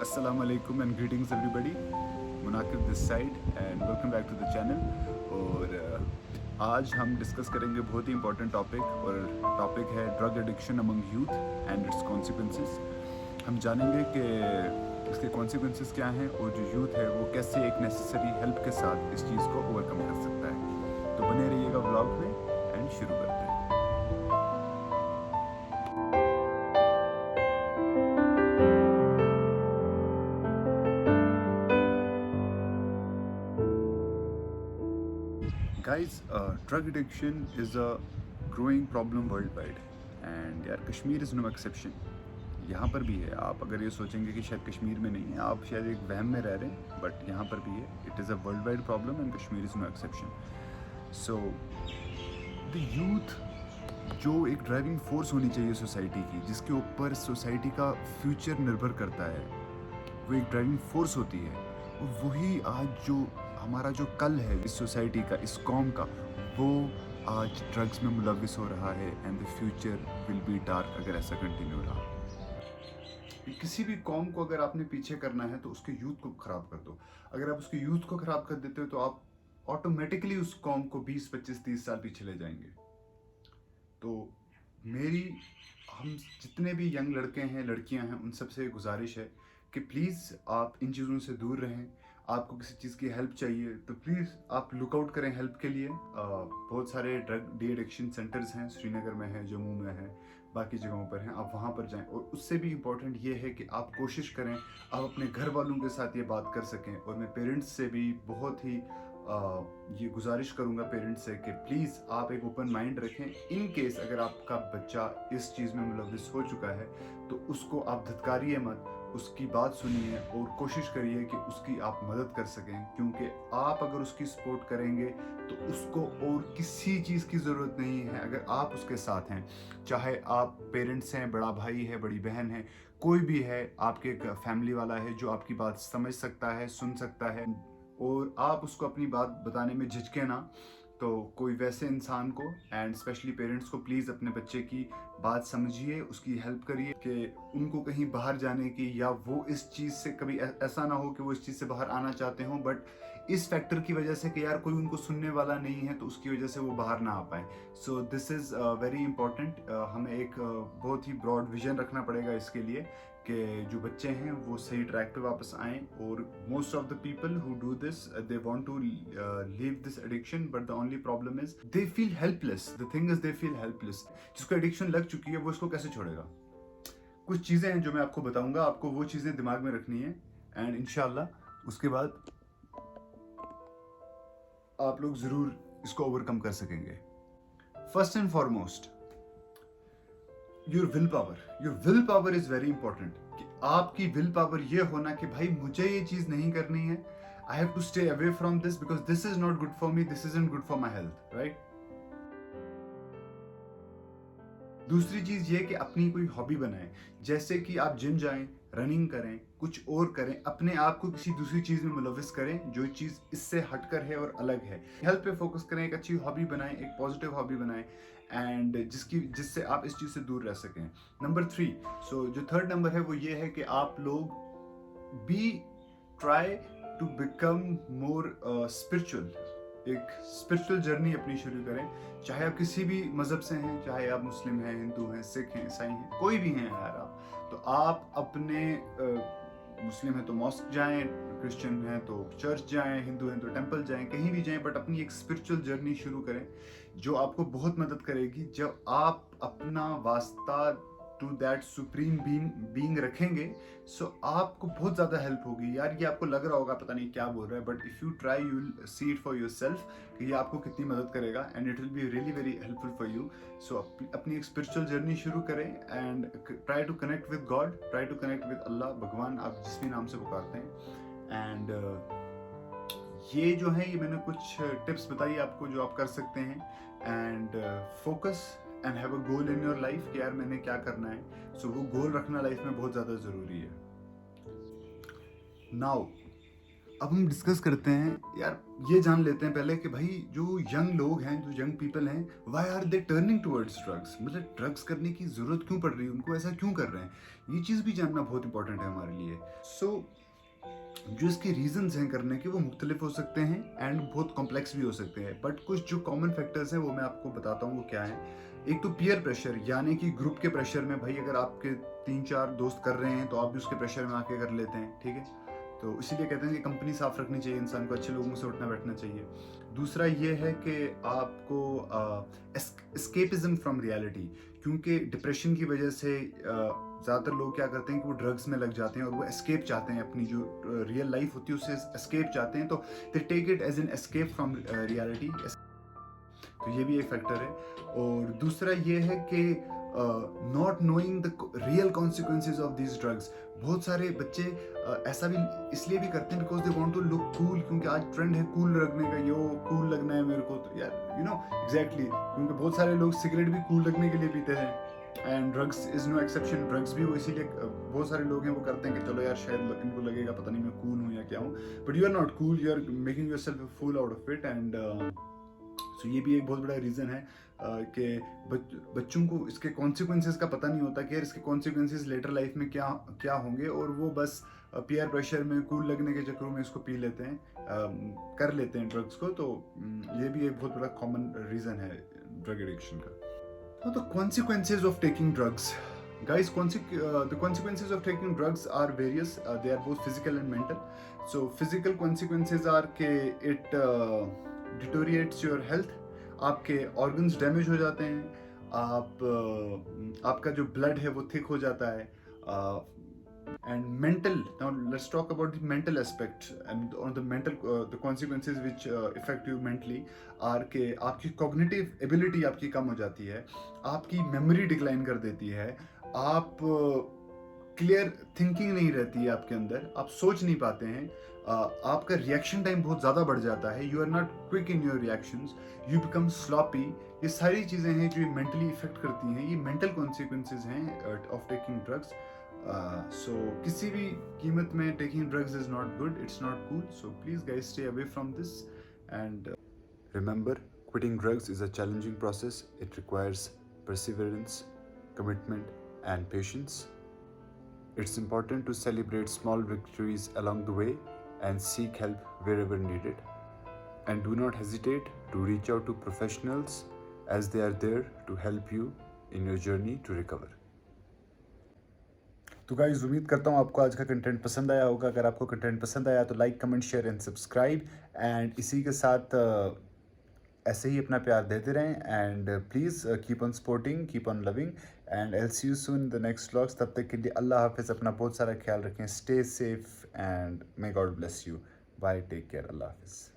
Assalamu alaikum and greetings everybody. Munaqib this side and welcome back to the channel. और आज हम discuss करेंगे बहुत ही इंपॉर्टेंट टॉपिक, और टॉपिक है drug addiction among youth and its consequences. हम जानेंगे कि इसके कॉन्सिक्वेंसेस क्या हैं और जो यूथ है वो कैसे एक नेसेसरी हेल्प के साथ इस चीज़ को ओवरकम कर सकता है। तो बने रहिएगा व्लॉग में एंड शुरू करते हैं। Guys, drug addiction is a growing problem worldwide and यार कश्मीर इज़ नो एक्सेप्शन। यहाँ पर भी है। आप अगर ये सोचेंगे कि शायद कश्मीर में नहीं है, आप शायद एक वहम में रह रहे हैं, बट यहाँ पर भी है। It is a world wide problem and Kashmir is no exception. So the youth जो एक ड्राइविंग फोर्स होनी चाहिए सोसाइटी की, जिसके ऊपर सोसाइटी का फ्यूचर निर्भर करता है, वो एक ड्राइविंग फोर्स होती है। और वही आज जो हमारा जो कल है इस सोसाइटी का, इस कौम का, वो आज ड्रग्स में मुलविस हो रहा है and the future will be dark अगर ऐसा कंटिन्यू रहा। किसी भी कौम को अगर आपने पीछे करना है तो उसके यूथ को खराब कर दो। अगर आप उसके यूथ को खराब कर देते हो तो आप ऑटोमेटिकली उस कौम को 20, 25, 30 साल पीछे ले जाएंगे। तो मेरी हम जितने भी यंग लड़के हैं, लड़कियां हैं, उन सबसे गुजारिश है कि प्लीज़ आप इन चीज़ों से दूर रहें। आपको किसी चीज़ की हेल्प चाहिए तो प्लीज़ आप लुकआउट करें हेल्प के लिए। बहुत सारे ड्रग डी एडिक्शन सेंटर्स हैं, श्रीनगर में है, जम्मू में है, बाकी जगहों पर हैं। आप वहाँ पर जाएं। और उससे भी इम्पोर्टेंट ये है कि आप कोशिश करें आप अपने घर वालों के साथ ये बात कर सकें। और मैं पेरेंट्स से भी बहुत ही ये गुजारिश करूँगा पेरेंट्स से कि प्लीज़ आप एक ओपन माइंड रखें। इन केस अगर आपका बच्चा इस चीज़ में मुलविस हो चुका है तो उसको आप धत्कारिए मत, उसकी बात सुनिए और कोशिश करिए कि उसकी आप मदद कर सकें। क्योंकि आप अगर उसकी सपोर्ट करेंगे तो उसको और किसी चीज़ की ज़रूरत नहीं है अगर आप उसके साथ हैं। चाहे आप पेरेंट्स हैं, बड़ा भाई है, बड़ी बहन है, कोई भी है, आपके एक फैमिली वाला है जो आपकी बात समझ सकता है, सुन सकता है, और आप उसको अपनी बात बताने में झिझके ना। तो कोई वैसे इंसान को एंड स्पेशली पेरेंट्स को प्लीज़ अपने बच्चे की बात समझिए, उसकी हेल्प करिए कि उनको कहीं बाहर जाने की, या वो इस चीज़ से कभी ऐसा ना हो कि वो इस चीज़ से बाहर आना चाहते हों, बट इस फैक्टर की वजह से कि यार कोई उनको सुनने वाला नहीं है तो उसकी वजह से वो बाहर ना आ पाए। So this is very important. हमें एक बहुत ही ब्रॉड विजन रखना पड़ेगा इसके लिए कि जो बच्चे हैं वो सही ट्रैक पे वापस आएँ। और most of the people who do this they want to leave this addiction, but the only problem is they feel helpless. The thing is they feel helpless. जिसको एडिक्शन लग चुकी है वो इसको कैसे छोड़ेगा? कुछ चीज़ें हैं जो मैं आपको बताऊंगा, आपको वो चीज़ें दिमाग में रखनी है एंड इंशाल्लाह उसके बाद आप लोग ज़रूर इसको ओवरकम कर सकेंगे। First and foremost, your will power is very important. कि आपकी विल पावर ये होना कि भाई मुझे ये चीज नहीं करनी है, I have to stay away from this because this is not good for me, this is good for my health, right. दूसरी चीज ये कि अपनी कोई हॉबी बनाएं, जैसे कि आप जिम जाएं, रनिंग करें, कुछ और करें, अपने आप को किसी दूसरी चीज में मुलविस करें जो चीज इससे हटकर है और अलग है। हेल्थ पे फोकस करें, एक अच्छी हॉबी बनाएं, एक पॉजिटिव हॉबी बनाएं एंड जिससे आप इस चीज से दूर रह सकें। नंबर 3, सो जो थर्ड नंबर है वो ये है कि आप लोग be try to become more spiritual. एक स्पिरिचुअल जर्नी अपनी शुरू करें। चाहे आप किसी भी मज़हब से हैं, चाहे आप मुस्लिम हैं, हिंदू हैं, सिख हैं, ईसाई हैं, कोई भी हैं यार आप, तो आप अपने मुस्लिम हैं तो मॉस्क जाएं, क्रिश्चियन हैं तो चर्च जाएं, हिंदू हैं तो टेंपल जाएं, कहीं भी जाएं, बट अपनी एक स्पिरिचुअल जर्नी शुरू करें जो आपको बहुत मदद करेगी। जब आप अपना वास्ता टू दैट सुप्रीम बीइंग रखेंगे, सो आपको बहुत ज़्यादा हेल्प होगी। यार ये आपको लग रहा होगा पता नहीं क्या बोल रहा है, but if you try you will see it for yourself कि ये आपको कितनी मदद करेगा and it will be really very helpful for you. So अपनी एक स्पिरिचुअल जर्नी शुरू करें and try to connect with God, try to connect with Allah, Bhagwan, आप जिस भी नाम से पुकारते हैं। एंड ये जो है, ये मैंने कुछ टिप्स बताई आपको जो आप कर सकते हैं। And focus and have a goal in your life कि यार मैंने क्या करना है। सो वो गोल रखना लाइफ में बहुत ज़्यादा ज़रूरी है। नाउ अब हम डिस्कस करते हैं यार, ये जान लेते हैं पहले कि भाई जो यंग लोग हैं, जो यंग पीपल हैं, why are they turning towards drugs, मतलब ड्रग्स करने की ज़रूरत क्यों पड़ रही है उनको, ऐसा क्यों कर रहे हैं, ये चीज़ भी जानना बहुत इंपॉर्टेंट है हमारे लिए। सो जो इसके रीजंस हैं करने के वो मुख्तलिफ हो सकते हैं एंड बहुत कॉम्प्लेक्स भी हो सकते हैं, बट कुछ जो कॉमन फैक्टर्स हैं वो मैं आपको बताता हूँ वो क्या है। एक तो पीयर प्रेशर, यानी कि ग्रुप के प्रेशर में, भाई अगर आपके 3-4 दोस्त कर रहे हैं तो आप भी उसके प्रेशर में आके कर लेते हैं, ठीक है। तो इसीलिए कहते हैं कि कंपनी साफ रखनी चाहिए, इंसान को अच्छे लोगों से उठना बैठना चाहिए। दूसरा ये है कि आपको एस्केपिज्म फ्रॉम रियलिटी, क्योंकि डिप्रेशन की वजह से ज़्यादातर लोग क्या करते हैं कि वो ड्रग्स में लग जाते हैं और वो एस्केप चाहते हैं, अपनी जो रियल लाइफ होती है उससे एस्केप चाहते हैं, तो they take it as an escape from reality. तो ये भी एक फैक्टर है। और दूसरा ये है कि not knowing the real consequences of these drugs. बहुत सारे बच्चे ऐसा भी इसलिए भी करते हैं because they want to look cool, क्योंकि आज ट्रेंड है कूल लगने का, यो कूल लगना है मेरे को, तो यार यू नो एग्जैक्टली, क्योंकि बहुत सारे लोग सिगरेट भी कूल लगने के लिए पीते हैं and drugs is no exception. Drugs भी वो इसीलिए बहुत सारे लोग हैं वो करते हैं कि चलो यार शायद इनको लगेगा पता नहीं मैं कूल हूँ या क्या हूँ, but you are not cool, you are making yourself a fool out of it. And so ये भी एक बहुत बड़ा रीज़न है कि बच्चों को इसके कॉन्सिक्वेंसेस का पता नहीं होता कि यार इसके कॉन्सिक्वेंसेस लेटर लाइफ में क्या क्या होंगे, और वो बस पीयर प्रेशर में कूल लगने के चक्करों में इसको पी लेते हैं, कर लेते हैं ड्रग्स को। तो ये भी एक बहुत बड़ा कॉमन रीज़न है ड्रग एडिक्शन का। तो consequences of taking drugs, guys, the consequences of taking drugs are various. They are both physical and mental. So physical consequences are कि it deteriorates your health, आपके organs damage हो जाते हैं, आपका जो blood है वो thick हो जाता है, and mental, now let's talk about the mental aspect, and on the mental the consequences which affect you mentally are के आपकी cognitive ability आपकी कम हो जाती है, आपकी memory decline कर देती है, आप क्लियर थिंकिंग नहीं रहती है आपके अंदर, आप सोच नहीं पाते हैं, आपका रिएक्शन टाइम बहुत ज़्यादा बढ़ जाता है, you are not quick in your reactions, you become sloppy. ये सारी चीज़ें हैं जो मेंटली इफेक्ट करती हैं, ये मेंटल कॉन्सिक्वेंसेज हैं ऑफ टेकिंग ड्रग्स। सो किसी भी कीमत में taking drugs is not good, it's not cool, so please guys stay away from this and remember, quitting drugs is a challenging process. It requires perseverance, commitment, and patience. It's important to celebrate small victories along the way and seek help wherever needed. And do not hesitate to reach out to professionals as they are there to help you in your journey to recover. तो guys उम्मीद करता हूँ आपको आज का content पसंद आया होगा। अगर आपको कंटेंट पसंद आया तो like, comment, share and subscribe, and इसी के साथ ऐसे ही अपना प्यार देते रहें, and please keep on supporting, keep on loving, and I see you soon in the next vlogs. तब तक के लिए अल्लाह हाफिज़, अपना बहुत सारा ख्याल रखें, stay safe and may God bless you, bye, take care, Allah हाफिज़।